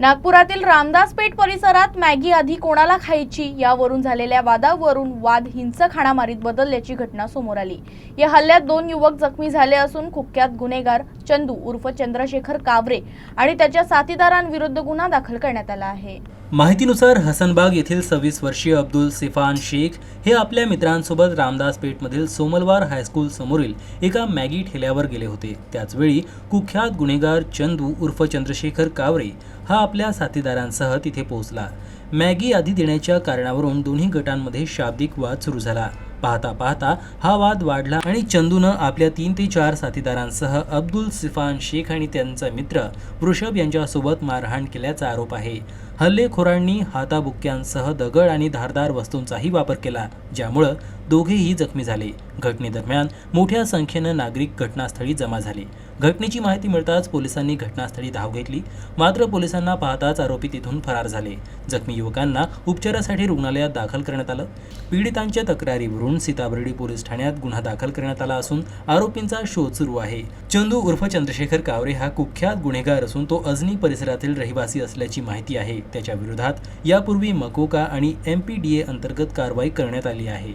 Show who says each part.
Speaker 1: नागपुरातील रामदास पेठ परिसरात मॅगी आधी कोणाला खायची यावरून झालेल्या वादावरून वाद हिंसक हाणामारीत बदलल्याची घटना समोर आली। या हल्ल्यात 2 युवक जखमी झाले असून कुख्यात गुन्हेगार चंदू उर्फ चंद्रशेखर कावरे आणि त्याच्या साथीदारांविरुद्ध गुन्हा दाखल करण्यात आला आहे।
Speaker 2: माहितीनुसार हसनबाग येथील 26 वर्षीय अब्दुल सिफान शेख हे आपल्या मित्रांसोबत रामदास पेठमधील सोमलवार हायस्कूल समोरील एका मॅगी ठेल्यावर गेले होते। त्याचवेळी कुख्यात गुन्हेगार चंदू उर्फ चंद्रशेखर कावरे हा आपल्या साथीदारांसह तिथे पोहोचला। मॅगी आधी देण्याच्या कारणावरून दोन्ही गटांमध्ये शाब्दिक वाद सुरू झाला। पाहता पाहता हा वाद वाढला आणि चंदूनं आपल्या 3 ते 4 साथीदारांसह अब्दुल सिफान शेख आणि त्यांचा मित्र वृषभ यांच्यासोबत मारहाण केल्याचा आरोप आहे। हल्लेखोरांनी हाताबुक्क्यांसह दगड आणि धारदार वस्तूंचाही वापर केला, ज्यामुळे दोघेही जखमी झाले। घटनेदरम्यान मोठ्या संख्येनं नागरिक घटनास्थळी जमा झाले। घटनेची माहिती मिळताच पोलिसांनी घटनास्थळी धाव घेतली, मात्र पोलिसांना पाहताच आरोपी तिथून फरार झाले। जखमी युवकांना उपचारासाठी रुग्णालयात दाखल करण्यात आलं। पीडितांच्या तक्रारीवरून सीताबर्डी पोलीस ठाण्यात गुन्हा दाखल करण्यात आला असून आरोपींचा शोध सुरू आहे। चंदू उर्फ चंद्रशेखर कावरे हा कुख्यात गुन्हेगार असून तो अजनी परिसरातील रहिवासी असल्याची माहिती आहे। त्याच्या विरोधात यापूर्वी मकोका आणि MPDA अंतर्गत कारवाई करण्यात आली आहे।